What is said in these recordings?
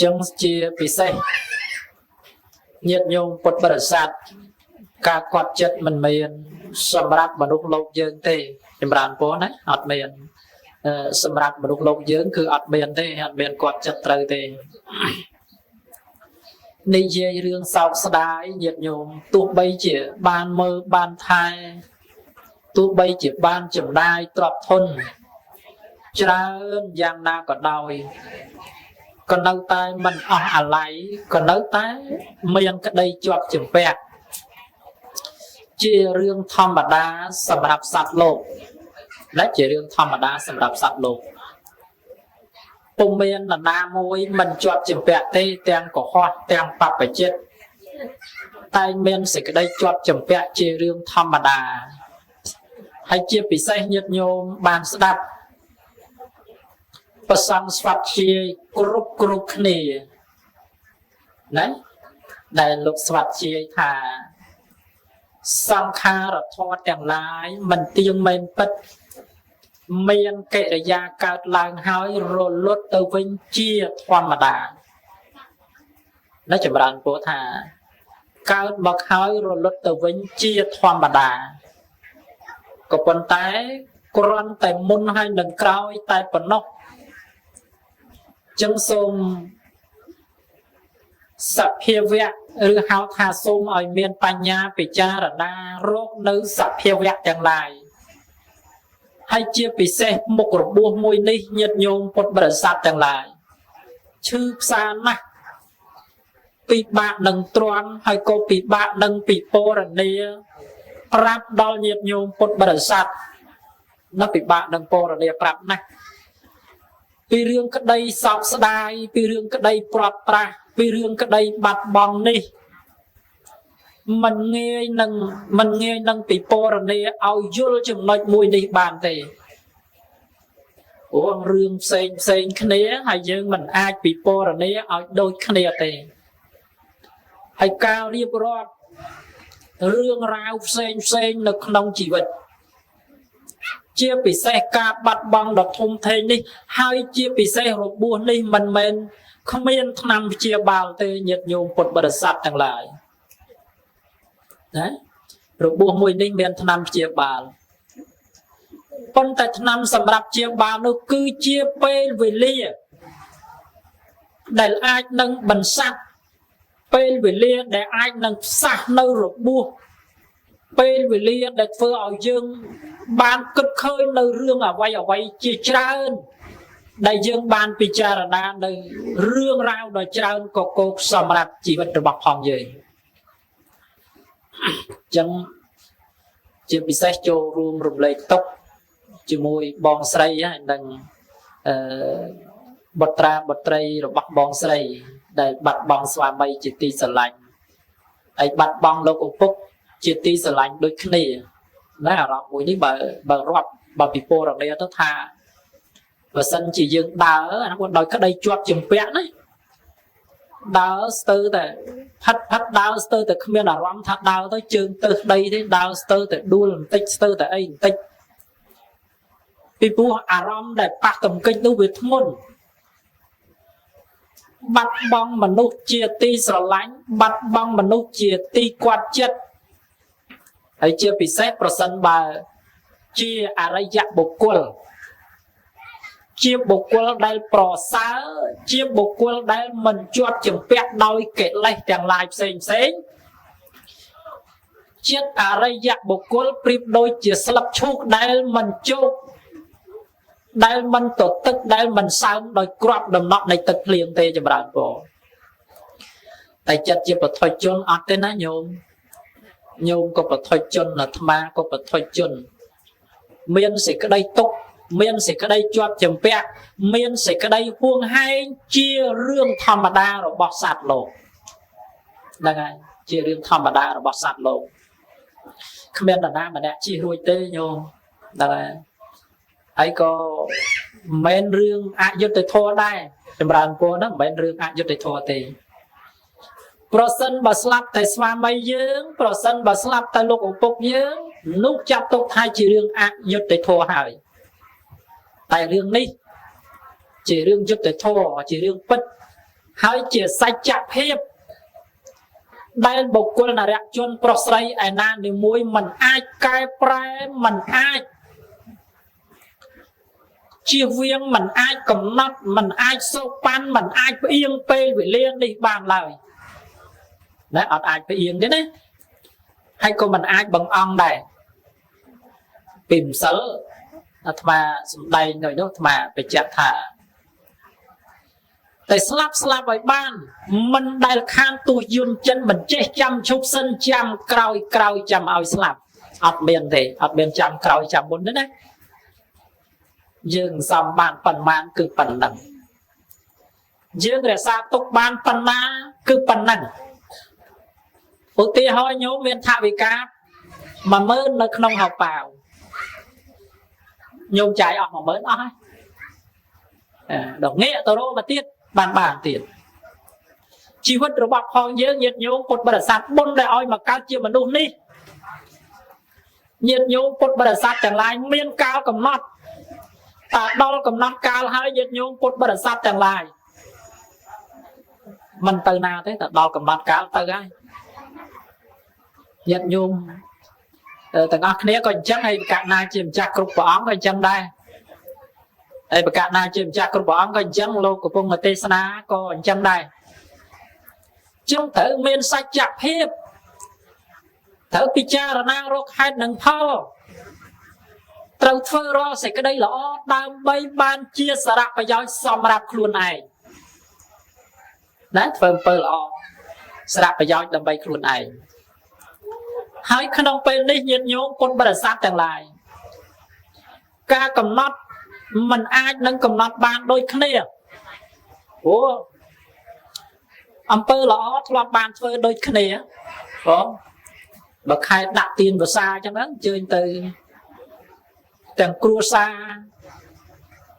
ចឹងជាពិសេសញាតិញោមពុទ្ធបរិស័ទការគាត់ចិត្តមិនមានសម្រាប់មនុស្សលោកយើងទេចម្រើនពរណាអត់មានសម្រាប់មនុស្សលោកយើងគឺអត់មានទេអត់មានគាត់ចិត្តត្រូវទេនិយាយរឿងសោកស្ដាយញាតិញោមទោះបីជាបានមើលបានថែទោះបីជាបានចំណាយទ្រព្យធនច្រើនយ៉ាងណាក៏ដោយក៏នៅតែមិនអស់អាល័យក៏នៅតែមានក្តីជាប់ជំពាក់ជារឿងធម្មតាសម្រាប់សត្វលោកและជារឿងធម្មតាសម្រាប់សត្វលោកពុំមាននរណាមួយមិនជាប់ជំពាក់ទេទាំងកុហកទាំងបព្វជិតតែមានសេចក្តីជាប់ជំពាក់ជារឿងធម្មតាហើយជាពិសេសញាតិញោមបានស្ដាប់ប្រសង្ឃស្វាត់ជាគ្រប់គ្នាណាដែលលោកស្វាត់ជាថាសង្ខារធម៌ទាំងឡាយមិនទៀងមែនពិតមានកិរិយាកើតឡើងហើយរលត់ទៅវិញជាធម្មតានៅចម្រើនពរថាកើតមកហើយរលត់ទៅវិញជាធម្មតាក៏ប៉ុន្តែគ្រាន់តែមុនហើយនឹងក្រោយតែប៉ុណ្ណោះចឹងសូមសភាវៈឬហៅថាសូមឲ្យមានបញ្ញាពិចារណារកនៅសភាវៈទាំងឡាយហើយជាពិសេសមុខរបួសមួយនេះញាតិញោមពុទ្ធបរិស័ទទាំងឡាយឈឺផ្សាណាស់ពិបាកនឹងទ្រាំហើយក៏ពិបាកនឹងពិពណ៌នាប្រាប់ដល់ញាតិញោមពុទ្ធបរិស័ទនៅពិបាកនឹងពណ៌នាប្រាប់ណាស់ពីរឿងក្តីសោកស្ដាយពីរឿងក្តីព្រាត់ប្រាសពីរឿងក្តីបាត់បង់នេះមិនងាយនឹងពិពណ៌នាឲ្យយល់ចំណុចមួយនេះបានទេអូរឿងផ្សេងគ្នាហើយយើងមិនអាចពិពណ៌នាឲ្យដូចគ្នាទេហើយការរៀបរាប់រឿងរ៉ាវផ្សេងនៅក្នុងជីវិតជាពិសេសការបាត់បង់ដ៏ធំធេងនេះហើយជាពិសេសរបួសនេះមិនមែនគ្មានថ្នាំព្យាបាលទេញាតិញោមពុទ្ធបរិស័ទទាំងឡាយណារបួសមួយនេះមានថ្នាំព្យាបាលប៉ុន្តែថ្នាំសម្រាប់ព្យាបាលនោះគឺជាពេលវេលាដែលអាចនឹងបន្សាត់ពេលវេលាដែលអាចនឹងផ្សះនៅរបួសពេលវេលាដែលធ្វើឲ្យយើងបានគិតឃើញនៅរឿងអ្វីជាច្រើនដែលយើងបានពិចារណានៅរឿងរ៉ាវដ៏ច្រើនកកកសម្រាប់ជីវិតរបស់ផងយើងចឹងជាពិសេសចូលរួមរំលែកទុក្ខជាមួយបងស្រីហើយនឹងបុត្រាបុត្រីរបស់បងស្រីដែលបាត់បង់ស្វាមីជាទីស្រឡាញ់ហើយបាត់បង់លោកឪពុកជាទីស្រឡាញ់ដូចគ្នាណាអារម្មណ៍មួយនេះបើរាប់បើពិពណ៌នាទៅថាបើសិនជាយើងដើរអានោះដោយក្តីជាប់ជំពាក់ណាដើរស្ទើរតែផាត់ដើរស្ទើរតែគ្មានអារម្មណ៍ថាដើរទៅជើងទៅដីទេដើរស្ទើរតែដួលបន្តិចស្ទើរតែអីបន្តិចពីព្រោះអារម្មណ៍ដែលប៉ះទង្គិចនោះវាធ្ងន់បាត់បង់មនុស្សជាទីស្រឡាញ់បាត់បង់មនុស្សជាទីគាត់ចិត្តហើយជាពិសេសប្រសិនបើជាអរិយបុគ្គលជាបុគ្គលដែលប្រសើរជាបុគ្គលដែលមិនជាប់ជំពាក់ដោយកិលេសទាំងឡាយផ្សេងចិត្តអរិយបុគ្គលប្រៀបដូចជាស្លឹកឈូកដែលមិនជោគដែលមិនទទឹកដែលមិនសើមដោយគ្រាប់ដំណក់នៃទឹកភ្លៀងទេចម្រើនពរតែចិត្តជាបុថុជនអត់ទេណាញោមក៏បុថុជនអាត្មាក៏បុថុជនមានសេចក្តីទុក្ខមានសេចក្តីជាប់ជំពាក់មានសេចក្តីហួងហែងជារឿងធម្មតារបស់សត្វលោកហ្នឹងហើយជារឿងធម្មតារបស់សត្វលោកគ្មាននរណាម្នាក់ជិះរួចទេញោមហ្នឹងហើយហើយក៏មិនមែនរឿងអយុត្តិធម៌ដែរចម្រើនពរហ្នឹងមិនមែនរឿងអយុត្តិធម៌ទេប្រសិនបើស្លាប់តែស្វាមីយើងប្រសិនបើស្លាប់តែលោកឪពុកយើងនោះចាត់ទុកថាជារឿងអយុត្តិធម៌ហើយតែរឿងនេះជារឿងយុត្តិធម៌ជារឿងពិត ហើយជាសច្ចភាពដែលបុគ្គលនរជនប្រុសស្រីឯណានីមួយមិនអាចកែប្រែមិនអាចជៀសវាងមិនអាចកំណត់មិនអាចសូកប៉ាន់មិនអាចផ្អៀងពេលវេលានេះបានឡើយណាអត់អាចផ្អៀងទេណាហើយក៏មិនអាចបង្អង់ដែរពីម្សិលអាត្មាសំដែងនៅនោះអាត្មាបញ្ជាក់ថាតែស្លាប់ឲ្យបានមិនដែលខានទូយន្តចិនមិនចេះចាំឈប់សិនចាំក្រោយចាំឲ្យស្លាប់អត់មានទេអត់មានចាំក្រោយចាំមុនទេណាយើងសំបានប៉ុន្មានគឺប៉ុណ្ណឹងយើងរក្សាទុកបានប៉ុណ្ណាគឺប៉ុណ្ណឹងឧទាហរណ៍ញោមមានថវិកា 10000នៅក្នុងហោប៉ាវញោមចាយអស់ 10000អស់ហើយដល់ងាកទៅរកមកទៀតបានទៀតជីវិតរបស់ផងយើងញាតិញោមពុទ្ធបរិស័ទបុណ្យដែលឲ្យមកកើតជាមនុស្សនេះញាតិញោមពុទ្ធបរិស័ទទាំងឡាយមានកាលកំណត់តើដល់កំណត់កាលហើយញាតិញោមពុទ្ធបរិស័ទទាំងឡាយមិនទៅណាទេតើដល់កំណត់កាលទៅហើយញាតិញោមទាំងអស់គ្នាក៏អញ្ចឹងហើយបកណាជាម្ចាស់គ្រប់ព្រះអង្គក៏អញ្ចឹងដែរហើយបកណាជាម្ចាស់គ្រប់ព្រះអង្គក៏អញ្ចឹងលោកកំពុងទេសនាក៏អញ្ចឹងដែរចឹងត្រូវមានសច្ចភាពត្រូវពិចារណារកហេតុនិងផលត្រូវធ្វើរាល់សេចក្តីល្អដើម្បីបានជាសារៈប្រយោជន៍សម្រាប់ខ្លួនឯងណាធ្វើអំពើល្អសារៈប្រយោជន៍ដើម្បីខ្លួនឯងហើយក្នុងពេលនេះញាតិញោមពុទ្ធបរិស័ទទាំងឡាយការកំណត់មិនអាចនឹងកំណត់បានដូចគ្នាអូអំពើល្អធ្លាប់បានធ្វើដូចគ្នាបងបើខែដាក់ទានភាសាអញ្ចឹងអញ្ជើញទៅទាំងគ្រួសារ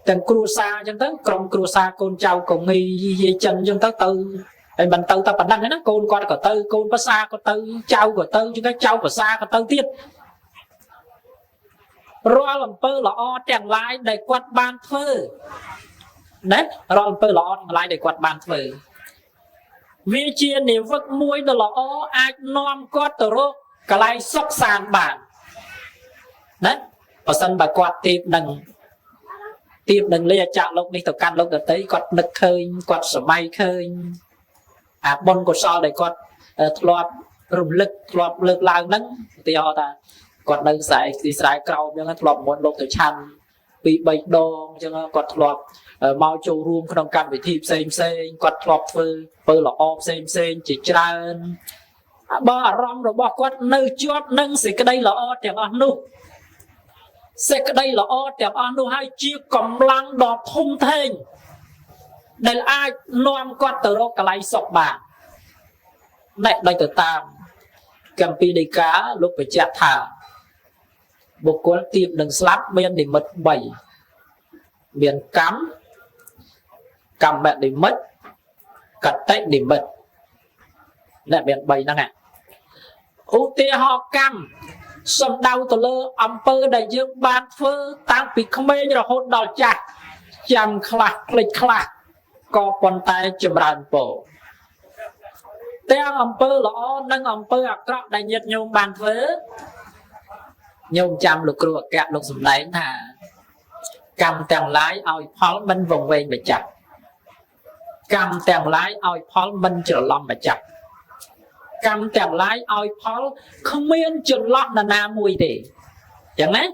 អញ្ចឹងទៅក្រុមគ្រួសារកូនចៅកងីយាយចិនអញ្ចឹងទៅហើយមិនទៅតែប៉ុណ្ណឹងទេណាកូនគាត់ក៏ទៅកូនភាសាក៏ទៅចៅក៏ទៅជាងចៅភាសាក៏ទៅទៀតរាល់អំពើល្អទាំងឡាយដែលគាត់បានធ្វើណារាល់អំពើល្អទាំងឡាយដែលគាត់បានធ្វើវាជានិវឹកមួយដ៏ល្អអាចនាំគាត់ទៅរកកន្លែងសុខសាន្តបានណាបើសិនបើគាត់ទៀបនឹងលាចាក់លោកនេះទៅកាន់លោកដទៃគាត់នឹកឃើញគាត់សម័យឃើញអាបុណ្យកុសលដែលគាត់ធ្លាប់រំលឹកធ្លាប់លើកឡើងហ្នឹងឧទាហរណ៍ថាគាត់នៅខ្សែទីស្រែក្រោមអញ្ចឹងធ្លាប់មុនលោកទៅឆាន់ 2-3 ដងអញ្ចឹងគាត់ធ្លាប់មកចូលរួមក្នុងកម្មវិធីផ្សេងគាត់ធ្លាប់ធ្វើធ្វើល្អផ្សេងជាច្រើនបើអារម្មណ៍របស់គាត់នៅជាប់នឹងសេចក្តីល្អទាំងអស់នោះសេចក្តីល្អទាំងអស់នោះហើយជាកម្លាំងដ៏ធំធេងដែលអាចនាំគាត់ទៅរកកន្លែងសុខបាននេះដោយទៅតាមគម្ពីរដីកាលោកបញ្ជាក់ថាបុគ្គលទៀបនឹងស្លាប់មាននិមិត្ត3មានកម្មនិមិត្តកតិនិមិត្តនេះមាន3ហ្នឹងឧទាហរណ៍កម្មសំដៅទៅលើអំពើដែលយើងបានធ្វើតាំងពីក្មេងរហូតដល់ចាស់ចាំខ្លះភ្លេចខ្លះក៏ប៉ុន្តែចម្រើនពរទាំងអំពើល្អនិងអំពើអាក្រក់ដែលញាតិញោមបានធ្វើញោមចាំលោកគ្រូអគ្គលោកសម្ដែងថាកម្មទាំងឡាយឲ្យផលមិនវង្វេងម្ចាស់កម្មទាំងឡាយឲ្យផលមិនច្រឡំម្ចាស់កម្មទាំងឡាយឲ្យផលគ្មានចន្លោះនរណាមួយទេអញ្ចឹងណា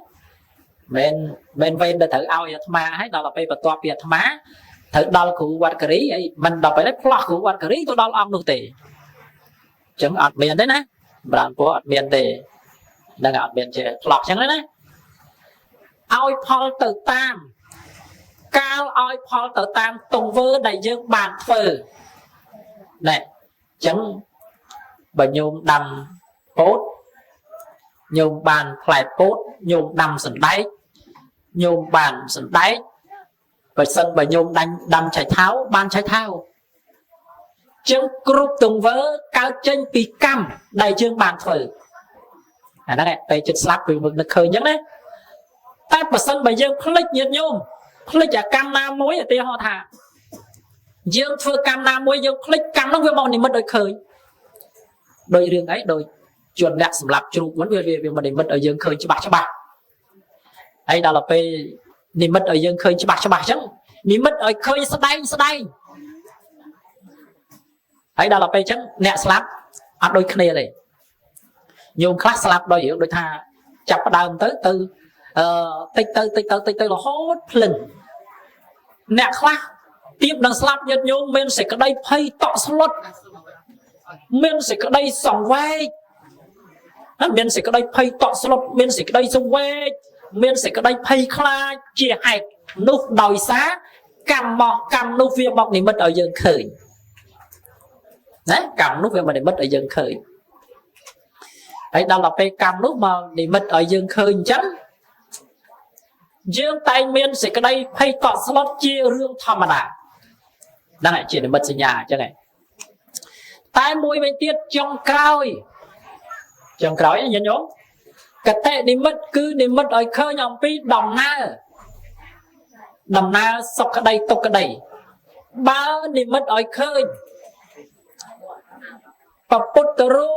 មិនវេនទៅត្រូវឲ្យអាត្មាហើយដល់ទៅបន្ទាប់ពីអាត្មាត្រូវដល់គ្រូវត្តការីហើយមិនដល់ពេលផ្លោះគ្រូវត្តការីទៅដល់អង្គនោះទេអញ្ចឹងអត់មានទេណាប្រានពោអត់មានទេនឹងអត់មានជាផ្លោះអញ្ចឹងណាឲ្យផលទៅតាមកាលឲ្យផលទៅតាមទង្វើដែលយើងបានធ្វើណែអញ្ចឹងបើញោមដាំពោតញោមបានផ្លែពោតញោមដាំសណ្ដែកញោមបានសណ្ដែកបើសិនបើញោមដាំឆៃថាវបានឆៃថាវចឹងគ្រប់ទង្វើកើតចេញពីកម្មដែលយើងបានធ្វើអាហ្នឹងពេលចិត្តស្លាប់គឺនឹកឃើញអញ្ចឹងណាតែបើសិនបើយើងភ្លេចញាតិញោមភ្លេចអាកម្មណាមួយឧទាហរណ៍ថា dương thưa cam nam môi dương click cam nó với mong niệm mất đôi khơi đôi riêng ấy đôi chuẩn đẹp sầm lạp chụp vẫn về mà niệm mất ở dương khơi cho bạc ấy đó là pe niệm mất ở dương khơi cho bạc chứ niệm mất ở khơi sao đây ấy đó là pe chứ nẹt slap ăn đôi kia này nhôm class slap đôi hiểu đôi tha chặt đào tới từ tây là hốt lần nẹt class tiếp đang slap nhật nhôm men sẽ có đây pay tọ slot men sẽ có đây sòng vai men sẽ có đây pay tọ slot men sẽ có đây sòng vai men sẽ có đây pay kha chia hạt nút đòi xá cầm nút viên bọc này mất ở dân khởi đấy cầm nút viên mà để mất ở dân khởi ấy đó là cái cầm nút mà để mất ở dân khởi chấm dương tay men sẽ có đây pay tọ slot chia rương thầm đà đang lại chuyện để mất sinh nhà chứ này tai mũi bên tiết trong cõi nhớ nhóm cái tệ đi mất ở khơi nhom pi đồng na sọc cái đây tục cái đây ba đi mất ở khơi và Puttaru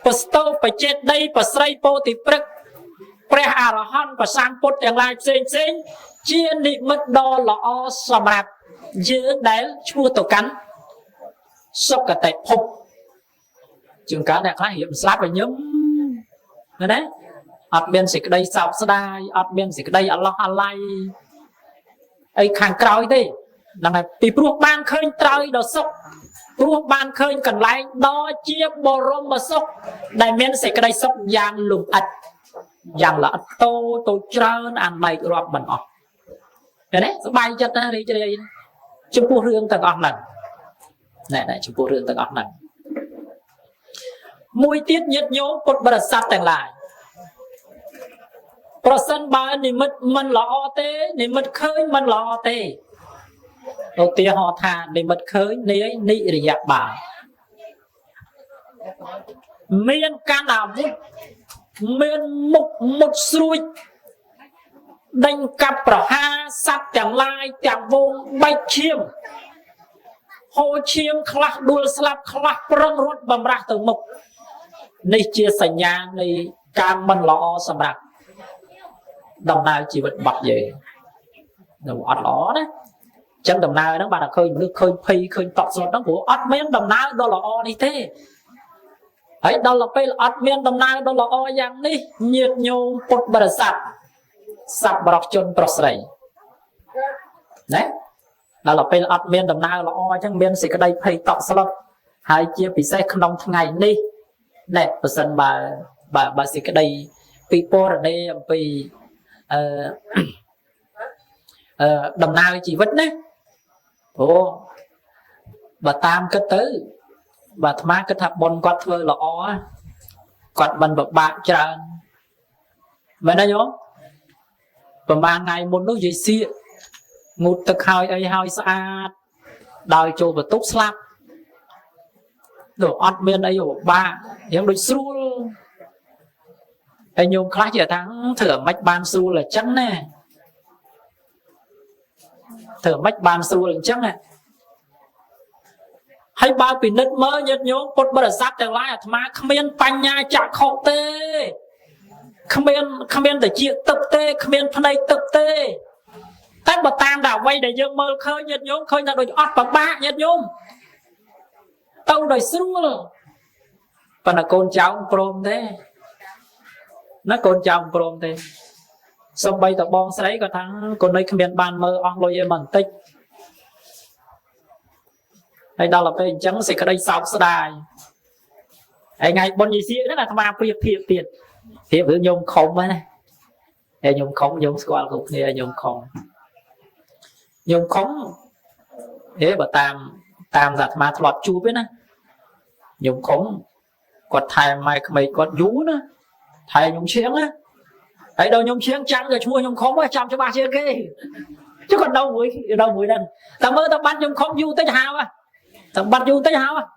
Pasto phải chết đây và say po thì pre arahan và sang put yang lai sen chia đi mất đo lọ sầm rạp giữa đáy chua tổ cắn sốc cả tay phục trường cá này khá hiểm slap và nhóm rồi đấy ọt bên xịt đây sọc đai ọt bên xịt đây Allah alai ấy khang còi thế đằng này bị pruộc ban khơi trời đổ sốc pruộc ban khơi cần lại đo chia bò rôm mà sốc đại men xịt đây sốc giang lùm ạch giang là tô trơn ăn mày rọp mình ọt rồi đấy bay chất ra đi chơi đây chúng phu rương tầng ọc lần này chúng phu rương tầng ọc lần mùi tiết nhiệt nhố cột bật sát tầng lại Prasan ba ni mình lọ tê ni mất khơi mình lọ tê đầu tiên họ thà ni mất khơi ni ấy ni riya bà miền can đảo vút miền mục một xuôi đánh cặp ra ha sát chẳng lai chẳng vùng bay chiêm hồ chiêm khắc đuôi slap khắc prang rốt bầm ra từ mục này chia sẻ nhà này cam mình lọ sầm rạc đồng nào chỉ vật bật gì đầu ọt lỏ đấy chân đồng nào nó bạn là khơi nước khơi phi khơi tọt rồi đó của ọt miếng đồng nào đó là o đi thế ấy đó là pe ọt miếng đồng nào đó là o dạng đi nhiệt nhô bột bờ sập bọc chôn bọc sậy đấy đó là pe ọt miếng đồng nào là o chẳng miếng gì cái đây phi tọt rồi hai chia bị xe không ngày đi này person bà gì cái đây people ở đây vì đồng nào chỉ vứt đấy ồ bà tam cái tứ bà má cái thập bồn quạt thưa là ó quạt bằng bậc bạc tràn vậy đó nhớ và 3 ngày một lúc gì xịa ngụt thực hai xa đòi cho và tốt slap đồ ọt bên đây ở ba em đôi xu anh nhung khác giờ thắng thửa mách ban su là trắng nè thửa mách ban su là trắng nè hay ba bị nứt mơ nhật nhung bột bờ sát từ lại mà không biết bánh nha chặt khổ tê không biết để chia tập tê không biết phân đây tập tê tất bà tam đảo quay để dương mơ khơi nhật nhung khơi là đôi ọt và ba nhật nhung tao đời xu rồi và là con cháu prom thế nó con cháu prom thế xong bây tập bon sấy có thằng con đây không biết ban mơ on lôi em mình tích đây đó là cái trắng sẽ có đây sọc đài ấy ngày bọn gì xí đó là tham gia priệp tiền thiệp với nhung không ấy này nhung không nhung squat cũng như nhung không thế bà tam giặt mà lọt chu biết nè nhung không quạt thai mai mày quạt vú nữa thầy nhung xiếng á ấy đâu nhung xiếng trắng rồi chua nhung không á chăm cho ba chia kia chứ còn đâu mũi đần tao mơ tao bắt nhung không du tới hào à tao bắt du tới hào à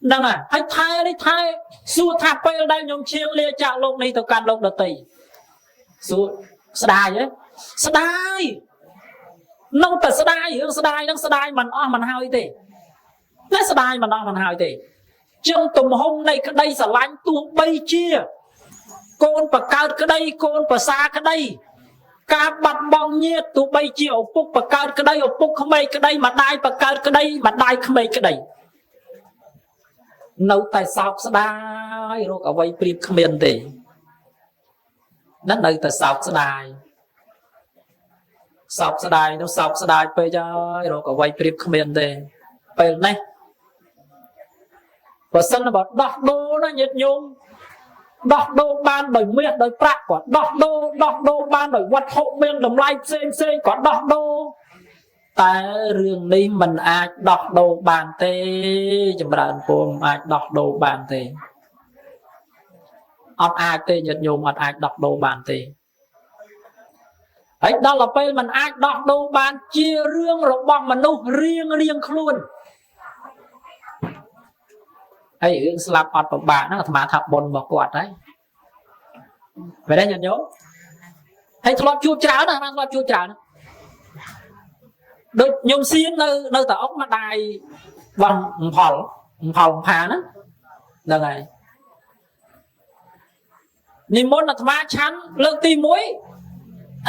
đang à hay thay xua tháp bây đây nhung xiếng lia chạo lông này tao can lông đợt tì xua đài ấy đài nông tờ sài hướng sài nông sài mình mình hơi thế nè sài mình mình hơi thế trong tùm hôm nay cái đây sẽ lánh tuông bay chia con và cao cái đây con và xa cái đây cả bật bong nhiệt tụ bay chia ở phúc và cao cái đây ở phúc không bay cái đây mà đai và cao cái đây mà đai không bay cái đây nấu tại sao sài rồi cả vay prip không miền thế nó nơi tại sao sài sọc sài nó sọc sài bây giờ rồi cả vay prip không miền thế bây này và sân nó bảo đọc đô nó nhiệt nhung đọc đô ban đời miệng đời prạc quả đọc đô ban đời vật hộ miệng đồng lai xem quả đọc đô tại rừng đi mình ai đọc đô bàn tê chùm đàn phùm ai đọc đô bàn tê ông ai tê nhiệt nhung ai đọc đô bàn tê ấy đó là bây mình ai đọc đô bàn chia riêng rồi bằng mình đâu riêng luôn ấy hướng slap ọt của bạn nó mà thập bồn vào quạt đấy vậy đấy nhận nhớ hay thọt chua cháo nè mang thọt chua cháo nè được nhung xiên nơi tờ ốc mà đài bằng phòn phà đó là này nhìn muốn là thầm chán lương ti muối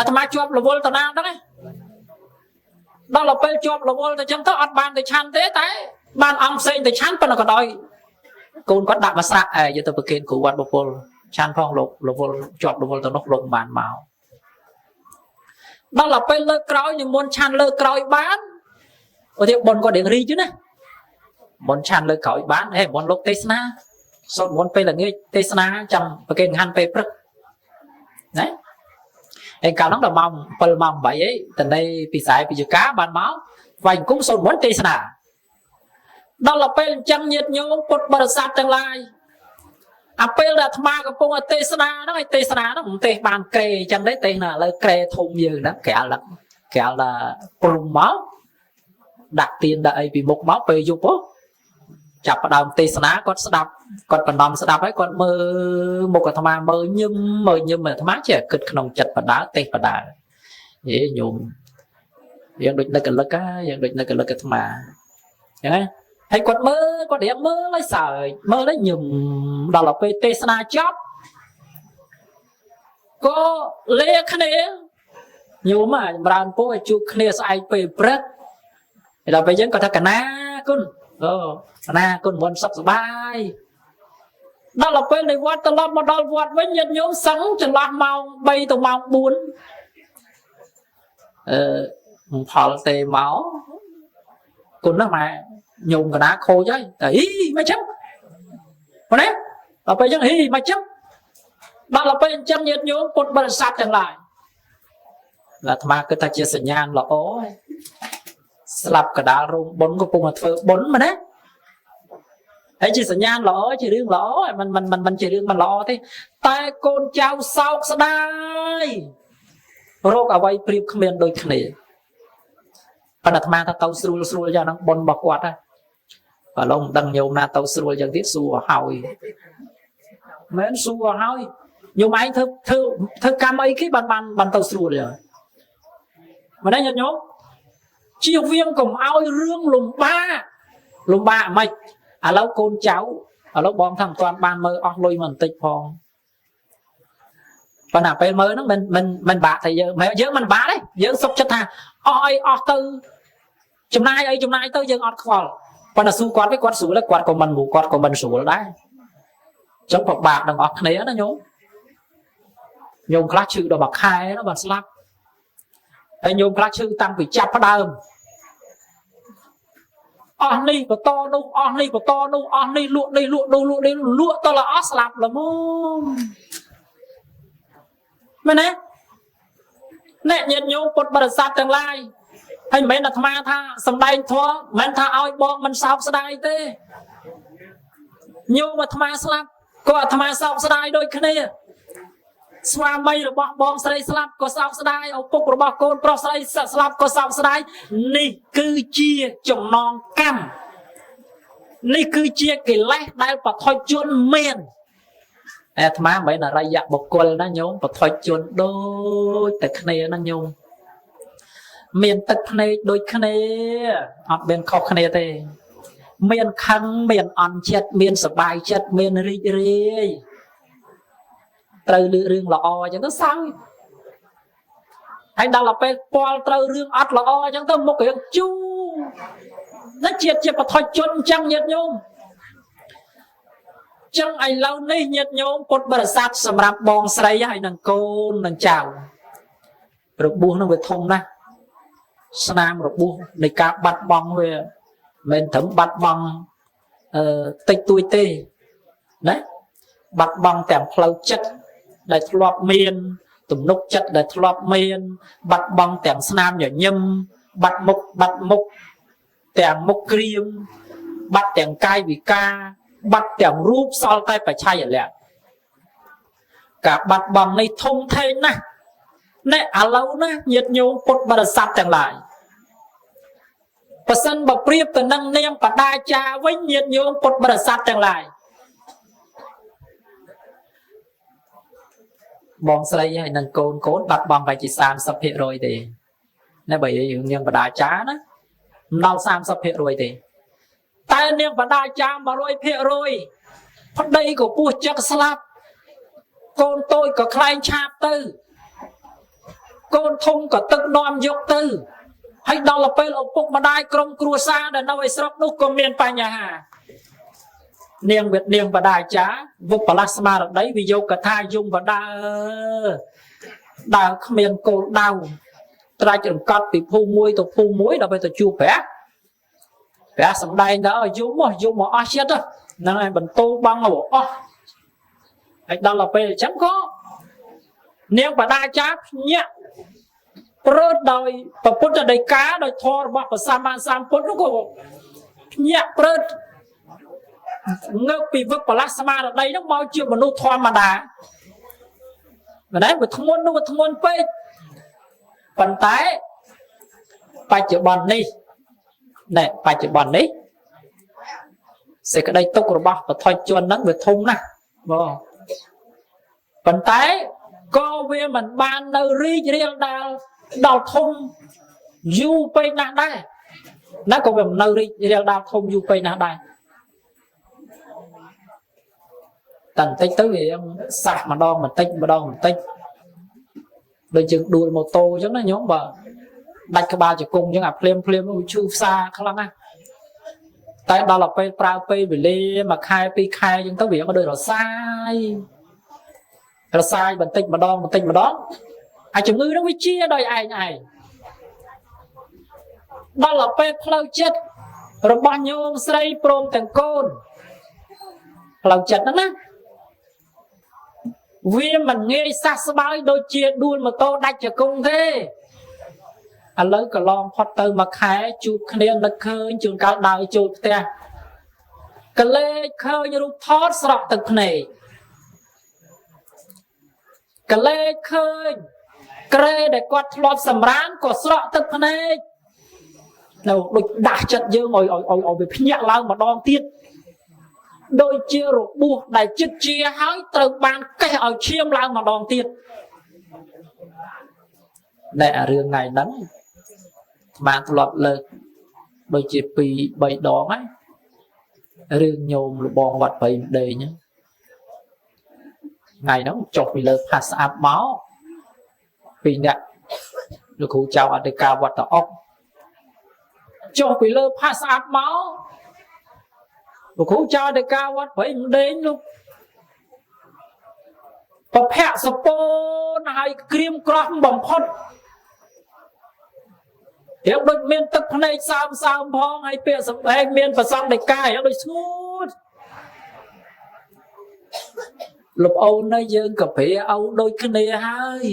thầm chụp là vô tờ nào đó này đó là bây chụp là vô tờ chân tớ ọt bàn tờ chán thế đấy bàn ông xây tờ chán phần là còn đòi con có đạp mà sạ giờ tôi thực hiện của quan bộ phim chan phong lục chọn lục từ nóc lục bàn màu đó là bên lơ cõi nhưng muốn chan lơ cõi bán ở thì bọn có điện ri chứ nè muốn chan lơ cõi bán hay muốn lục tesna sau muốn pe là nghe tesna trong và cái ngăn pe prất đấy anh cao nó là mong vậy ấy từ đây bị sai bị cá bàn máu vành cũng sau muốn tesna đó là bên chân nhiệt nhung bột bờ sạt chẳng lại bên là thma cái phong tê sa nó cũng tê bàn kề chân đấy tê là lời kề thùng như đó kẹo là plum máu đặt tiền đợi vì một máu về dục bố chập vào đầu tê sa con sẽ đập con phần nòng sẽ đập ấy con mơ một cái thma mơ nhưng mà thma chỉ cực nồng chật và đá tê và đá dễ nhung hiện định là cái lực á hiện định là cái lực cái thma hay còn mơ có đẹp mơ lấy sợi mơ lấy nhùm đó là pt sana chop có lê khné nhiều mà bàn phố chụp khné sai pe break là bây giờ có thằng na con muốn sắp bay đó là pe này vót tao mà đo vót với nhiệt nhóm sáng chẳng là màu bay tàu màu buồn phò tê máu con nó mà nhung cái đá khô chứ ý mà chấp còn đấy là bây giờ ý mà chấp đó là bây chân nhiệt nhung một bật sạt chẳng lại là thà cứ ta chia sẻ nhang là ố slap cái đá rung bốn cái vùng phơ bốn mà đấy ấy chia sẻ nhang là ố chỉ riêng là ố mình chỉ riêng mình lo thế tai con cháu sau sẽ đây rô cả vay prip không đôi khỉ và đặt ma ta tàu sưu cho nó bồn bọc quạt á và lông đằng nhiều na tàu sưu cho tiết sưu hỏi mến sưu hỏi nhiều máy thơ cam ấy cái bàn tàu sưu rồi mà đây nhớ nhớ chiêu viên cùng ao rương lùng ba mày lâu con cháu lâu bọn thằng toàn ban mơ óc lôi mình tịch phòng và nào phải mơ nó mình bạ thì giờ mình bạ đấy giờ sốc chất ha oi tư chùm nay tới dân ọt khó và là xu quạt với quạt sủi là quạt của mình ngủ quạt của mình sủi đấy trong bọc bạc đằng ọt này nó nhôm class chữ đồ bạc hai nó bằng slap hay nhôm class chữ tăng bị chặt vào đơm on đi và to đâu on đi và to đâu on đi lụa to là ót slap là mông mày nè nhiệt nhôm bột bật sạt tương lai hay mấy là thma tha sầm đai thua mấy tha ao bong mình sao sẽ đai thế nhôm mà thma slap có thma sao sẽ đai đôi khi xoa mây rồi bong sấy slap có sao sẽ đai ông phục rồi con pro sấy slap có sao sẽ đai nì cứ chia chồng non cam nì cứ chia cái lẽ đai và thôi chuồn miền thma mấy là ra dạ bọc quần nó nhôm và thôi chuồn đôi từ này nó nhôm miền tật này đôi khné ọt bên khóc khné thế miền khăn miền on chết miền sập bài chết miền ri ri từ rương lọ cho nó sang anh đang là pe qua từ rương ọt lọ cho nó một cái chu nó chết chết mà thôi chôn trăng nhiệt nhung chẳng ai lâu nay nhiệt nhung cột bờ sát sầm rạp bong sấy hay nàng côn nàng chào rồi buông nó về thông na nam rồi buông để cả bắt bong về mình thấm bắt bong tịch tuổi tê đấy bắt bong kèm phâu chất để lọt miên tụm nút chất để lọt miên bắt bong kèm nam nhỏ nhâm bắt mục kèm mục cream bắt kèm cay vì ca bắt kèm rúp sau tay phải chay ở lẹ cả bắt bong này thông thế nè nè à lâu nè nhiệt nhung cột bờ sát chẳng lại và sân bậc priệp từ năng niệm và đa cha với nhiệt nhung cột bờ sát chẳng lại bong sấy hay năng côn bắt bong phải chỉ sam sắp hết rồi thì nè bởi vì niệm và đa cha đó đau sam sắp hết rồi thì tai niệm và đa cha mà rồi hết rồi phát đây của vua chắc slap con tôi có khai chạp tư con thông có tức non dốc tư hay đó làពេលឪពុកម្ដាយក្រុមគ្រួសារដែលនៅឯស្រុកនោះក៏មានបញ្ហានាងវិទ្យាបដាចាវុបលាស្មារតីវិយោគថាយំបដាដើរគ្មានគោលដៅត្រាច់រំកាត់ពីភូមិមួយទៅភូមិមួយដើម្បីទៅជួបព្រះសំដែងថាយំមកអស់ចិត្តហ្នឹងឯងបន្ទោបងអស់ហើយដល់ទៅពេលអញ្ចឹងក៏នាងបដាចាញាក់ព្រឹត្តដោយប្រពុទ្ធដីកាដោយធម៌របស់ព្រះសម្មាសម្ពុទ្ធនោះក៏ញាក់ព្រឹត្តងើបពីវឹកបលាស្មារតីនោះមកជាមនុស្សធម្មតាមិនដែរវាធ្ងន់នោះវាធ្ងន់ពេកប៉ុន្តែបច្ចុប្បន្ននេះសេចក្តីទុក្ខរបស់បឋិជនហ្នឹងវាធំណាស់បងប៉ុន្តែក៏វាមិនបាននៅរីករាលដាលដល់ធំយូរពេកណាស់ដែរណាក៏វាមិននៅរីករាលដាលធំយូរពេកណាស់ដែរតែបន្តិចទៅវាសាសម្ដងបន្តិចដូចជាងដួលម៉ូតូអញ្ចឹងណាញោមបើដាច់ក្បាលជង្គង់អញ្ចឹងអាភ្លាមឈឺផ្សាខ្លាំងណាស់តែដល់ទៅពេលប្រើពេលវេលាមួយខែពីរខែអញ្ចឹងទៅវាក៏ដូចរសាយបន្តិចម្ដងហើយជំងឺនោះវាជាដោយឯងដល់ទៅពេលផ្លូវចិត្តរបស់ញោមស្រីព្រមទាំងកូនផ្លូវចិត្តហ្នឹងណាវាមិនងាយសះស្បើយដូចជាដួលម៉ូតូដាច់ជង្គង់ទេឥឡូវកន្លងផុតទៅមួយខែជួបគ្នានឹកឃើញជួនកាលដើរចូលផ្ទះកលេចឃើញរូបថតស្រក់ទឹកភ្នែកកលេចឃើញក្រែដែលគាត់ធ្លាប់សម្រានក៏ស្រក់ទឹកភ្នែកនៅដូចដាស់ចិត្តយើងឲ្យវាភ្ញាក់ឡើងម្ដងទៀតដូចជារបួសដែលចិត្តជាហើយត្រូវបានកេះឲ្យឈាមឡើងម្ដងទៀតតែរឿងថ្ងៃហ្នឹងបានធ្លាប់លើកដូចជា2-3ដងហើយរឿងញោមលបងវត្តព្រៃម្ដេងថ្ងៃហ្នឹងចុះពីលើផាសស្អាប់មកពីអ្នកលោកគ្រូចៅអធិការវត្តតអុកចុះពីលើផាសស្អាប់មកលោកគ្រូចៅអធិការវត្តព្រៃម្ដេងលោកប្រភពសពូនហើយក្រៀមក្រោះបំផុតយើងដូចមានទឹកភ្នែកសើមផងហើយពាក្យសម្ដែងមានប្រសងដីកាយើងដូចស្ងួតលោកអូននៅយើងក៏ព្រាអូដូចគ្នាហើយ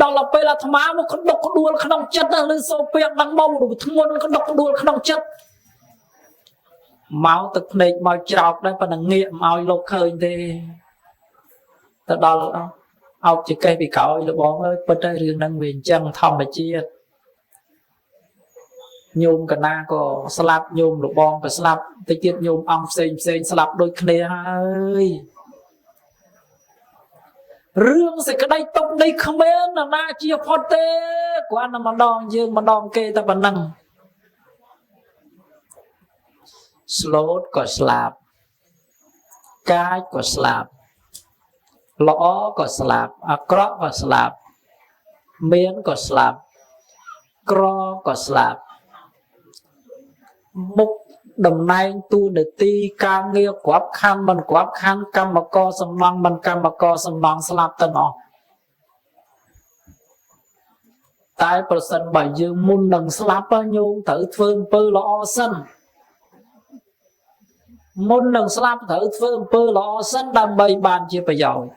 ដល់ទៅពេលអាត្មាមកក្តុកក្ដួលក្នុងចិត្តទៅលើសូពាកដឹងមកធ្ងន់ក្តុកក្ដួលក្នុងចិត្តមកទឹកភ្នែកមកច្រោកដែរប៉ុន្តែងាកមកឲ្យលោកឃើញទេទៅដល់អោបជាកេះពីក្រោយលោកបងអើយពិតទៅរឿងហ្នឹងវាអញ្ចឹងធម្មជាតិញោមកណាក៏ស្លាប់ញោមលោកបងក៏ស្លាប់តិចទៀតញោមអង្គផ្សេងស្លាប់ដូចគ្នាហើយរឿងសេចក្តីទុកនៃគ្មានណាជាផុតទេ គាត់នឹងម្ដងយើងម្ដងគេតែប៉ុណ្ណឹងស្លូតក៏ស្លាប់កាយក៏ស្លាប់ល្អក៏ស្លាប់អាក្រក់ក៏ស្លាប់មានក៏ស្លាប់ក្រក៏ស្លាប់មុខតំណែងទូនាទីការងារក្របខ័ណ្ឌមិនក្របខ័ណ្ឌកម្មករសំណងមិនកម្មករសំណងស្លាប់ទាំងអស់តែប្រសិនបើយើងមុននឹងស្លាប់ញោមត្រូវធ្វើអំពើល្អសិនមុននឹងស្លាប់ត្រូវធ្វើអំពើល្អសិនដើម្បីបានជាប្រយោជន៍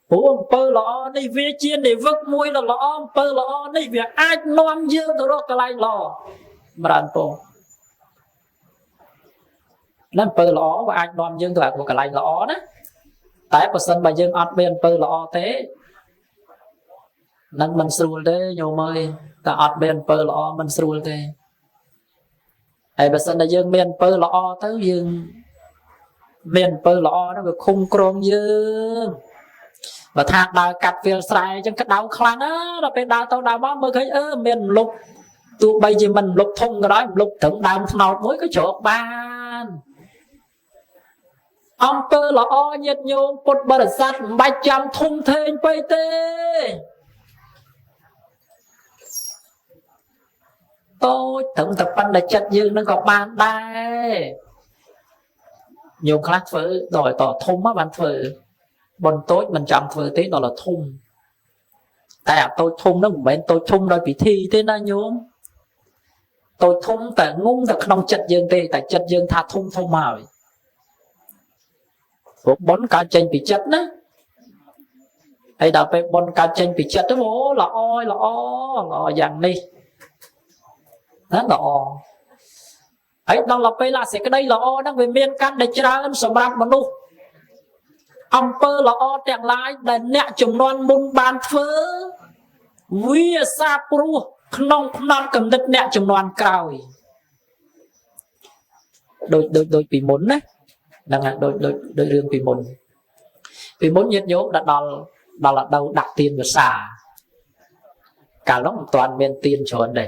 ព្រោះអំពើល្អនេះវាជានិវឹកមួយដ៏ល្អអំពើល្អនេះវាអាចនាំយើងទៅរកកន្លែងល្អបរានពងអំពើល្អវាអាចនាំយើងទៅរកកន្លែងល្អណាតែបើសិនបើយើងអត់មានអំពើល្អទេនឹងមិនស្រួលទេញោមអើយតែអត់មានអំពើល្អមិនស្រួលទេហើយបើសិនតែយើងមានអំពើល្អទៅយើងមានអំពើល្អហ្នឹងវាឃុំក្រងយើងបើថាដើរកាត់វាលស្រែអញ្ចឹងក្តៅខ្លាំងណាដល់ពេលដើរទៅដើរមកមើលឃើញមានលុបទោះបីជាមិនលុបធំក៏ដោយលុបត្រឹមដើមថ្នោតមួយក៏ជ្រកបានអំពើល្អញាតិញោមពុទ្ធបរិស័ទមិនបាច់ចាំធំធេងពេកទេតូចត្រឹមតែប៉ុណ្ណឹងចិត្តយើងនឹងក៏បានដែរញោមខ្លះធ្វើដល់តធំបានធ្វើបនតូចមិនចាំធ្វើទេដល់ធំតែអាតូចធំហ្នឹងមិនមែនតូចធំដោយពិធីទេណាញោមតូចធំតែងងតែក្នុងចិត្តយើងទេតែចិត្តយើងថាធំធំហើយព្រោះបនកើតចេញពីចិត្តណាហើយដល់ពេលបនកើតចេញពីចិត្តទៅអូល្អល្អយ៉ាងនេះណាល្អហើយដល់ពេលសេចក្តីល្អហ្នឹងវាមានកាន់តែច្រើនសម្រាប់មនុស្សអំពើល្អទាំងឡាយដែលអ្នកចំនួនមុនបានធ្វើវាសាព្រោះក្នុងផ្នត់កំណត់អ្នកចំនួនក្រោយដូចពីមុនណាហ្នឹងហើយដូចរឿងពីមុនញាតិញោមដល់អដៅដាក់ទៀនវសាកាលនោះមិនទាន់មានទៀនច្រើនទេ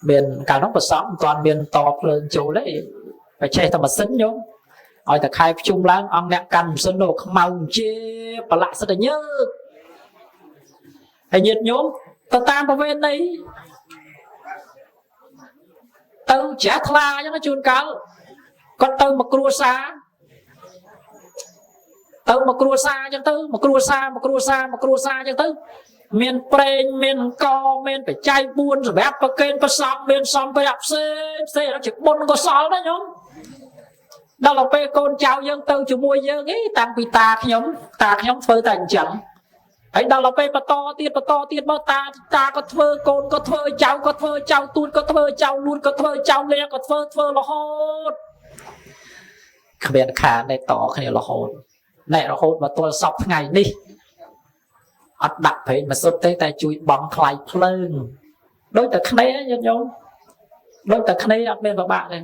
មានកាលនោះប្រសពមិនទាន់មានតភ្លើងចូលទេបើចេះតែម៉ាស៊ីនញោមឲ្យតែខែភ្ជុំឡើងអង្គអ្នកកាន់ម៉ាស៊ីននោះខ្មៅជាប្រឡាក់សិតតែញើកហើយញាតិញោមទៅតាមប្រវេណីទៅជ្រះថ្លាអញ្ចឹងជួនកាលគាត់ទៅមកគ្រួសារអញ្ចឹងទៅមកគ្រួសារអញ្ចឹងទៅមានប្រេងមានកមានបច្ច័យ4សម្រាប់ប្រគេនប្រសពមានសម្ភារៈផ្សេងជាបុណ្យកុសលណាញោមដល់ពេលកូនចៅយើងទៅជាមួយយើងតាំងពីតាខ្ញុំធ្វើតែអញ្ចឹងហើយដល់ពេលបន្តទៀតមកតាក៏ធ្វើកូនក៏ធ្វើចៅក៏ធ្វើចៅទូតក៏ធ្វើចៅលួនក៏ធ្វើចៅលាក៏ធ្វើរហូតគ្មានខានតែតគ្នារហូតមកទល់សពថ្ងៃនេះអត់ដាក់ប្រេងមកសុទ្ធទេតែជួយបង់ថ្លៃភ្លើងដូចតែគ្នាញាតិញោមដូចតែគ្នាអត់មានពិបាកទេ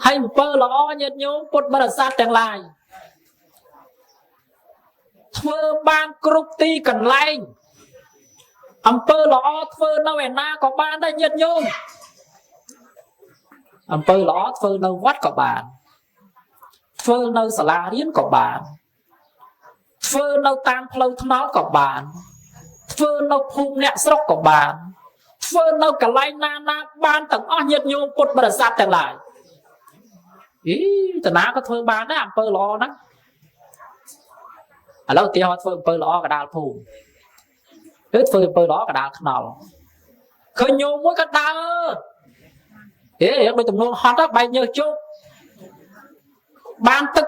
ហើយអំពើល្អញាតិញោមពុទ្ធបរិស័ទទាំងឡាយធ្វើបានគ្រប់ទីកន្លែងអំពើល្អធ្វើនៅឯណាក៏បានដែរញាតិញោមអំពើល្អធ្វើនៅវត្តក៏បានធ្វើនៅសាលារៀនក៏បានធ្វើនៅតាមផ្លូវថ្នល់ក៏បានធ្វើនៅភូមិអ្នកស្រុកក៏បានធ្វើនៅកន្លែងណាបានទាំងអស់ញាតិញោមពុទ្ធបរិស័ទទាំងឡាយតាណាក៏ធ្វើបានដែរអំពើល្អហ្នឹងឥឡូវទីហោធ្វើអំពើល្អកដាលភូមិឬធ្វើអំពើល្អកដាលថ្នល់ឃើញញោមមួយក៏ដើររៀងដូចទំនួលហត់បែកញើសជោគបានទឹក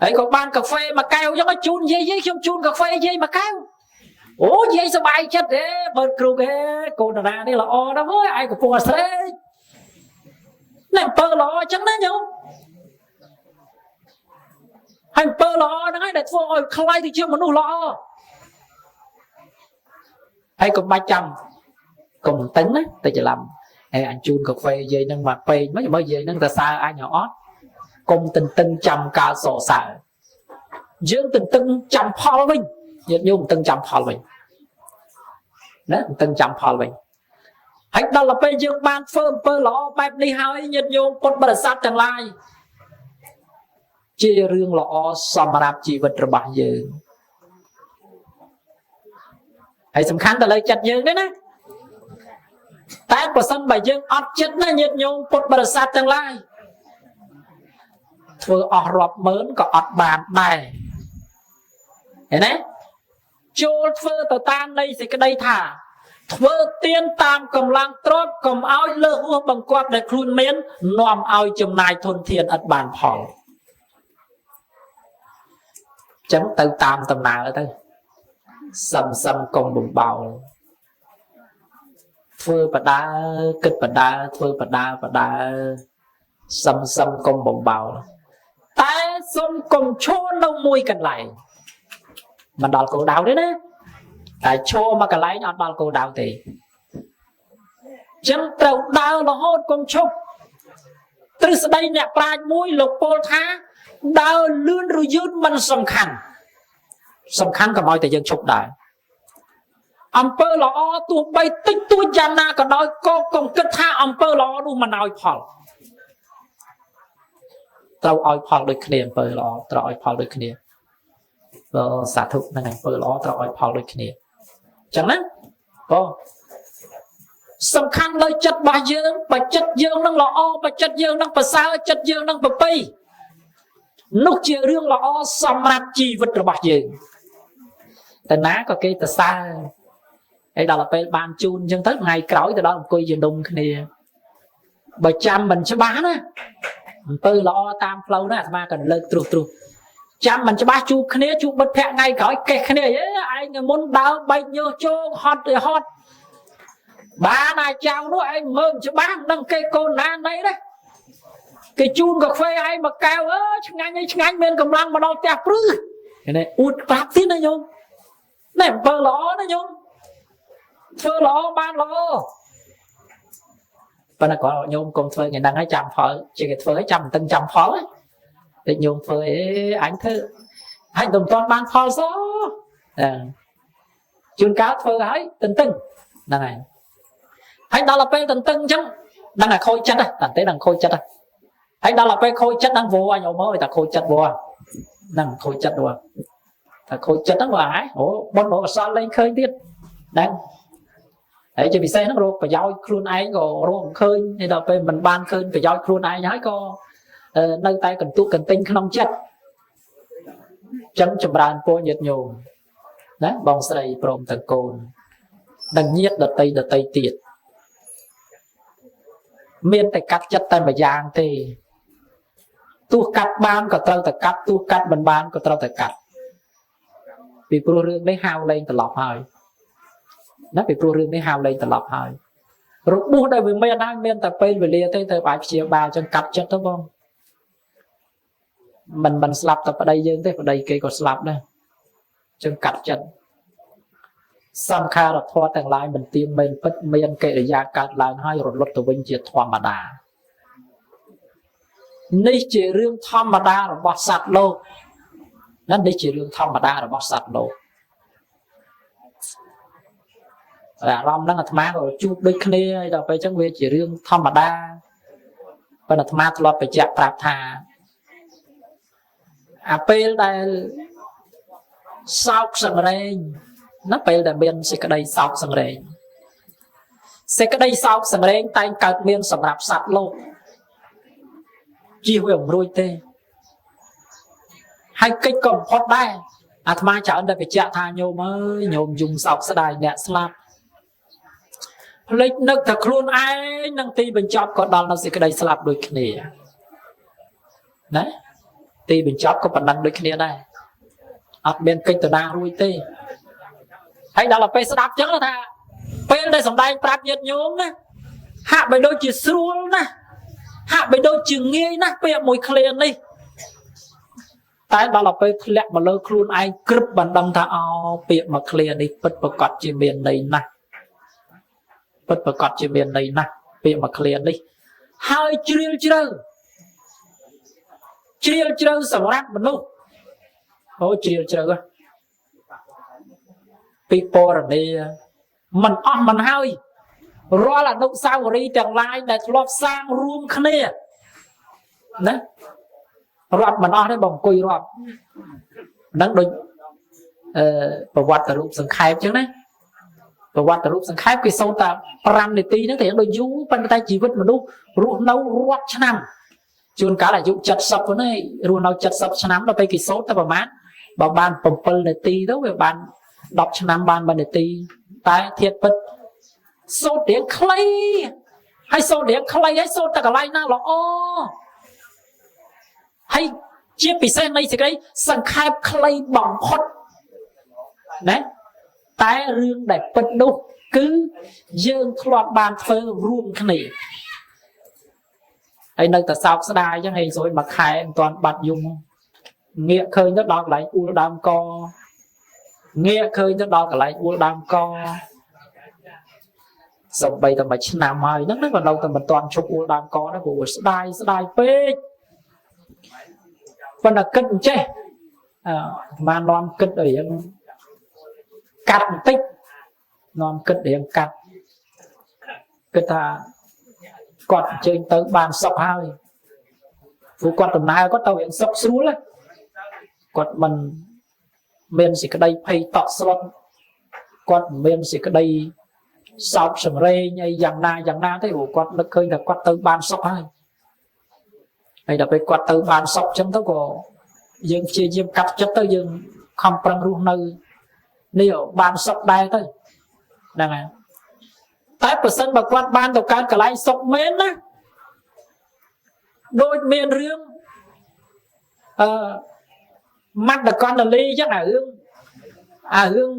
ហើយក៏បានកាហ្វេមួយកែវអញ្ចឹងជូនយាយខ្ញុំជូនកាហ្វេយាយមួយកែវអូយាយសប្បាយចិត្តទេបើគ្រូគេកូនតារានេះល្អណាស់អើយឯងកំពុងអាស្រេចណែអំពើល្អអញ្ចឹងណាញោមហើយអំពើល្អហ្នឹងឯងដែលធ្វើឲ្យខ្លាយទៅជាមនុស្សល្អហើយកុំបាច់ចាំកុំតឹងណាតែច្រឡំហើយអញជូនកាហ្វេយាយហ្នឹងមកពេកមិនបើយាយហ្នឹងទៅសើអញអត់កុំតឹងចាំការសរសើរយើងតឹងចាំផលវិញ nhiệt nhung từng trăm phò mình đấy từng trăm phò mình hãy đó là bây giờ ban phơm phơ lọ bẹp đi hỏi nhiệt nhung cột bờ sát chẳng lai chia riêng lọ sầm rạp chỉ vật rồi bảo giờ hãy sầm khăn ta lời chặt dương đấy nè tại của sân bảy dương ọt chết nó nhiệt nhung cột bờ sát chẳng lai vừa ọt rọp mớn có ọt bàn này thế này chôn phơ tờ tan đây thì cái đây thả phơ tiên tam cầm lang trót cầm áo lơ hua bằng quạt để khuôn miến nòm áo chùm này thôn thiên ất bàn phỏng chấm tự tam tầm nào ở đây sầm sầm cùng bụng bào phơ bà đá kịch bà đá phơ bà đá sầm sầm cùng bụng bào tại xong cùng chôn đâu mùi cần lại mà đòi cổ đào đấy nè tại cho mà cái lấy nó đòi cổ đào thì chân trâu đào là hôn con chúc từ đây nè prai mũi lục bồ tha đào lươn rồi dứt mình sầm khăn cả mọi thời gian chúc đại pơ lọ tu bay tích tu jana cả đôi con còn kết tha pơ lọ luôn mà nói phật trâu oi phật được kia pơ lọ trâu oi phật được kia xả thục này pơ lọ trâu oi phật được kia chẳng nè có sầm khăn lời chất bà chất dương năng lọ bà chất dương năng bà sao chất dương năng bà pi lúc chia riêng lọ sầm rạp chi vật rồi bà dương ta ná có cái ta xa ấy đó là cái ban chun chân tới ngày cõi từ đó làm coi dương đông kia bà chăm mình cho bán á pơ lọ tam flow đó mà cần lên tru chăm mình cho ba chú kia chú bật phẹ ngay cõi cái kia ấy anh muốn đào bay nhiêu cho hot ba này chào nó anh mơn cho bán đăng cây côn nan đấy đấy cái chun cà phê ai mà cao ớ ngay bên cầm lăng mà đau tẹt rư cái này út pháp tí này nhung này pơ lọ đó nhung phơ lọ ban lọ và nó có nhung cùng phơi ngày đang hay chăm phở chỉ cái phơi chăm từng chăm phở ấy để nhung phơi anh thư anh đồng toàn ban phở số chun cá phơi ấy từng này anh đó là pe từng chứ đang là khôi chất à tận tế đang khôi chất à anh đó là pe khôi chất đang vô anh mới ta khôi chất vô đang khôi chất vô ta khôi chất đó mà ấy bọn nó sao lên khơi tiết đang để cho bị xe nó rồi phải giao khuôn ai có rồi khơi thì đó pe mình ban khơi phải giao khuôn ai nhái có nơi tay cần tu cần tinh không chất chấm chấm bàn po nhiệt nhung đấy bong sậy prom tầng cồn đằng nhiệt đợt tây tiệt miền tây cắt chất tay mà giang thì tu cắt ban có trâu tờ cắt tu cắt mình ban có trâu tờ cắt vì pro rương đấy hao lên từ lọp hơi nó bị pro rương đấy hao lên từ lọp hơi rồi buộc đây vì miền tập bên về lia tới bài chia bao chân cắt chất đúng không mình slap tập ở đây dương tới ở đây cây còn slap đây chân cắt chân sam kha là thoa tàng lại mình tiêm bên bất miền kệ để gia cắt lại hai rồi lót từ bên chia thoa mà đàนี่chỉ riêng thăm mà đa là bọt sạt lô nó đây chỉ riêng thăm mà đa là bọt sạt lô là rom đang là tham rồi chụp đôi kia đâu phải chẳng về chỉ riêng thăm mà đa và là tham lo phải chặt tạp thà apel đây sau sân rèn nó apel đây bên sẽ cái đây sau sân rèn sẽ cái đây sau sân rèn tay cật miên sầm rạp sạt lô chiêu hưởng rồi tê hai cái cổng hot đai mà chọn đây phải chạ tha nhôm ơi nhôm dùng sọc sẽ đài nẹt slap lịch nước thật luôn ai năng ti bên chóp có đòn nó sẽ cái đây slap đôi kia đấy ti bên chóp có phần năng đôi kia đây bên kênh từ đa rồi tê hay đó là pe slap chắc là tha pe đây sòng đai prap nhiệt nhôm nè hạ bài đôi chỉ xuống nè hạ bài đôi chừng nghe nè pe mùi clean đi tại đó là pe lẹ mà lơ luôn ai cướp bản đâm tha pe mà clean đi bật bật cọt trên miền đây nè bật bật cọt trên miền đây nè pe mà clean đi hai chiêu sầm rác mình luôn chiêu ពីពរនីមិនអស់មិនហើយរាល់អនុស្សាវរីយ៍ទាំងឡាយដែលធ្លាប់សាងរួមគ្នាណារាប់មិនអស់ទេបងអង្គុយរាប់ហ្នឹងដូចប្រវត្តិរូបសង្ខេបចឹងណាប្រវត្តិរូបសង្ខេបគេសូត្រតែ5នាទីហ្នឹងតែដូចយូរប៉ុន្តែជីវិតមនុស្សរស់នៅរាប់ឆ្នាំជួនកាលអាយុ70ហ្នឹងឯងរស់នៅ70ឆ្នាំដល់ពេលគេសូត្រតែប្រហែលបើបាន7នាទីទៅវាបាន10ឆ្នាំបាន1នាទីតែធៀបពិតសូត្ររៀងខ្លីហើយសូត្ររៀងខ្លីហើយសូត្រតែកន្លែងណាល្អហើយជាពិសេសនៃសេចក្តីសង្ខេបខ្លីបំផុតណាតែរឿងដែលពិតនោះគឺយើងធ្លាប់បានធ្វើរួមគ្នាហើយនៅតែសោកស្ដាយអញ្ចឹងហេងស្រួយមួយខែមិនទាន់បាត់យំងាកឃើញទៅដល់កន្លែងអួលដើមកងាកឃើញទៅដល់កន្លែងអួលដើមកសំបីតែមួយឆ្នាំហើយហ្នឹងក៏នៅតែមិនទាន់ឈប់អួលដើមកដែរព្រោះស្ដាយពេកប៉ុន្តែគិតអញ្ចេះបាននាំគិតរៀងកាត់បន្តិចនាំគិតរៀងកាត់គិតថាគាត់អញ្ជើញទៅបានសុខហើយព្រោះគាត់ដំណើរគាត់ទៅរៀងសុខស្រួលគាត់មិនមានសេចក្តីភ័យតក់ស្លុតគាត់មិនមានសេចក្តីសោកសម្រេងអីយ៉ាងណាទេព្រោះគាត់នឹកឃើញថាគាត់ទៅបានសុខហើយដល់ពេលគាត់ទៅបានសុខចឹងទៅក៏យើងព្យាយាមកាត់ចិត្តទៅយើងខំប្រឹងរស់នៅនេះបានសុខដែរទៅហ្នឹងហើយតែប្រសិនបើគាត់បានទៅកើតកន្លែងសុខមែនណាដូចមានរឿងម៉ាត់តកណ្ដលីចឹងអារឿង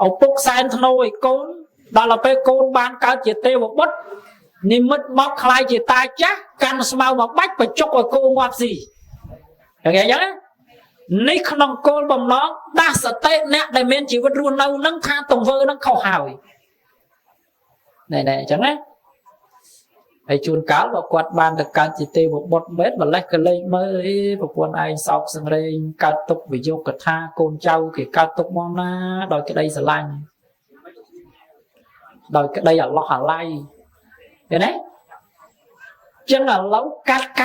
ឪពុកសែនធ្នូឲ្យកូនដល់ទៅពេលកូនបានកើតជាទេវបុត្រនិមិត្តមកខ្លាយជាតាចាស់កាន់ស្មៅមកបាច់បញ្ចុកឲ្យគោងាប់ស៊ីយ៉ាងអញ្ចឹងនេះក្នុងគោលបំណងដាស់សតិអ្នកដែលមានជីវិតរស់នៅនឹងថាទង្វើនឹងខុសហើយណែអញ្ចឹងណាហើយជួនកាលបើគាត់បានទៅកើតជាទេវបុត្រមែនម្លេះក៏លេងមើលអីប្រពន្ធឯងសោកសង្រេងកើតទុកវិយោគកថាកូនចៅគេកើតទុកមកណាដោយក្តីស្រឡាញ់ដោយក្តីអាឡោះអាល័យឃើញទេចឹងឥឡូវកាត់ហ្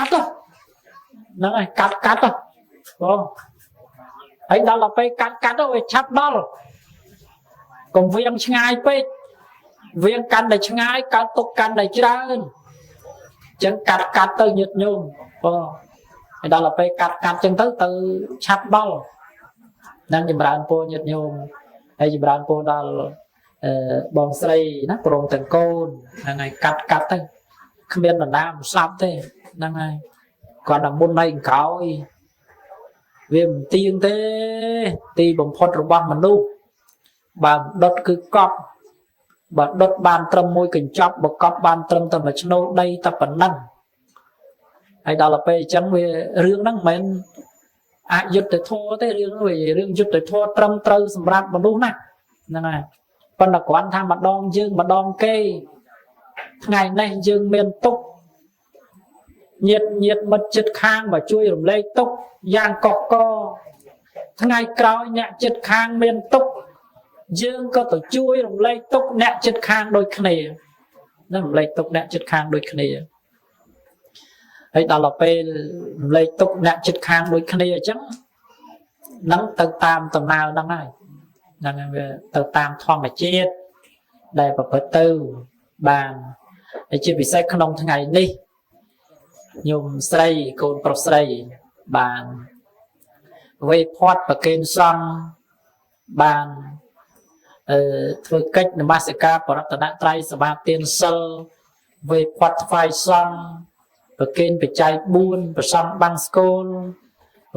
នឹងហើយកាត់បងហើយដល់ទៅពេលកាត់ទៅវាឆាប់ដល់កុំវៀងឆ្ងាយពេកវៀងកាន់តែឆ្ងាយកើតទុកកាន់តែច្រើនចឹងកាត់ទៅញឹកញោមបងហើយដល់ទៅពេលកាត់ចឹងទៅឆាប់ដល់នឹងចម្រើនពរញឹកញោមហើយចម្រើនពរដល់បងស្រីណាព្រមទាំងកូនហ្នឹងហើយកាត់ទៅគ្មាននរណាមិនស្លាប់ទេហ្នឹងហើយគាត់តែមុនហើយក្រោយវាមិនទៀងទេទីបំផុតរបស់មនុស្សបើដុតគឺកប់បើដុតបានត្រឹមមួយកញ្ចប់បើកប់បានត្រឹមតែមួយឆ្នូលដីតែប៉ុណ្ណឹងហើយដល់ទៅពេលអញ្ចឹងវារឿងហ្នឹងមិនមែនអយុត្តិធម៌ទេរឿងនោះវារឿងយុត្តិធម៌ត្រឹមត្រូវសម្រាប់មនុស្សណាហ្នឹងហើយប៉ុន្តែគ្រាន់ថាម្ដងយើងម្ដងគេថ្ងៃនេះយើងមានទុកញាតិមិត្តជិតខាងមកជួយរំលែកទុកយ៉ាងកកកថ្ងៃក្រោយអ្នកជិតខាងមានទុកយើងក៏ទៅជួយរំលែកទុកអ្នកជិតខាងដូចគ្នានឹងរំលែកទុកអ្នកជិតខាងដូចគ្នាហើយដល់ទៅពេលរំលែកទុកអ្នកជិតខាងដូចគ្នាអញ្ចឹងនឹងទៅតាមដំណើរហ្នឹងហើយហ្នឹងវាទៅតាមធម្មជាតិដែលប្រព្រឹត្តទៅបានហើយជាពិសេសក្នុងថ្ងៃនេះញោមស្រីកូនប្រុសស្រីបានវេផាត់ប្រគេនសង្ឃបានធ្វើកិច្ចនមស្ការបរតនត្រ័យសមាទានសិលវេផាត់ថ្វាយសង្ឃប្រគេនបច្ច័យ4ប្រសំបាំងស្គល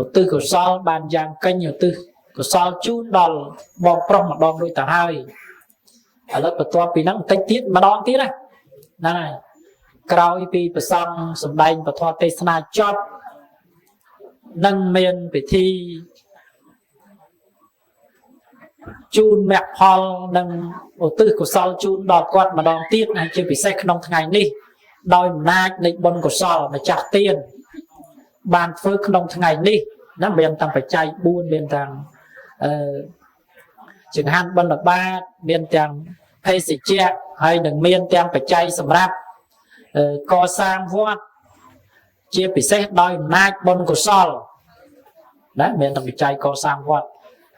ឧទ្ទិសកុសលបានយ៉ាងកញ្ញឧទ្ទិសកុសលជូនដល់បងប្រុសម្ដងដូចទៅហើយឥឡូវបន្ទាប់ពីហ្នឹងបន្តិចទៀតម្ដងទៀតហ្នឹងហើយក្រោយពីប្រសង់សម្ដែងពធទេសនាចប់នឹងមានពិធីជូនមគ្គផលនិងឧទ្ទិសកុសលជូនដល់គាត់ម្ដងទៀតហើយជាពិសេសក្នុងថ្ងៃនេះដោយអំណាចនៃបុណ្យកុសលម្ចាស់ទានបានធ្វើក្នុងថ្ងៃនេះណាមានទាំងបច្ច័យ4មានទាំង ចង្ហាន់បណ្ឌបាតមានទាំងភេសជ្ជៈហើយនឹងមានទាំងបច្ច័យសម្រាប់កសាងវត្តជាពិសេសដោយអំណាចបុណ្យកុសលណាមានតែបច្ច័យកសាងវត្ត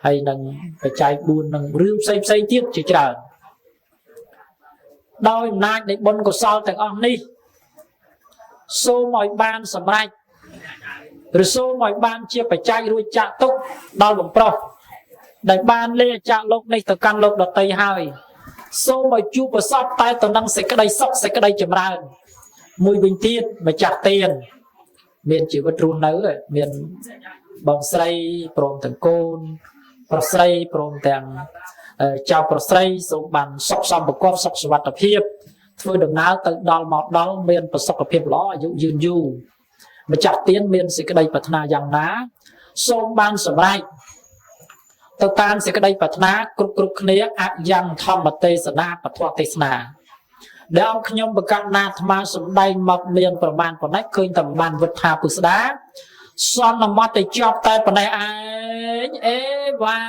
ហើយនឹងបច្ច័យ4នឹងរឿងផ្សេងទៀតជាច្រើនដោយអំណាចនៃបុណ្យកុសលទាំងអស់នេះសូមឲ្យបានសម្រេចឬសូមឲ្យបានជាបច្ច័យរួចចាក់ទុកដល់បំប្រុសដែលបានលាចាក់លោកនេះទៅកាន់លោកដតីហើយសូមឲ្យជួបប្រសពតែទៅនឹងសេចក្តីសុខសេចក្តីចម្រើនមួយវិញទៀតម្ចាស់ទានមានជីវិតរស់នៅមានបងស្រីព្រមទាំងកូនប្រុសស្រីព្រមទាំងចៅប្រុសស្រីសូមបានសុខសម្បត្តិសុខសុវត្ថិភាពធ្វើដំណើរទៅដល់មកដល់មានប្រសុខភាពល្អអាយុយឺនយូរម្ចាស់ទានមានសេចក្តីប្រាថ្នាយ៉ាងណាសូមបានសម្រេចទៅតាមសេចក្តីប្រាថ្នាគ្រប់គ្នាអយ៉ាងធម្មទេសនាពធទេសនាដែលអង្គខ្ញុំបកណ្ណាអាត្មាសំដែងមកមានប្រមាណប៉ុណ្ណេះឃើញតែបានវុទ្ធាពុស្ដាសន្មតទៅជាប់តែប៉ុណ្ណេះឯងអេវ៉ា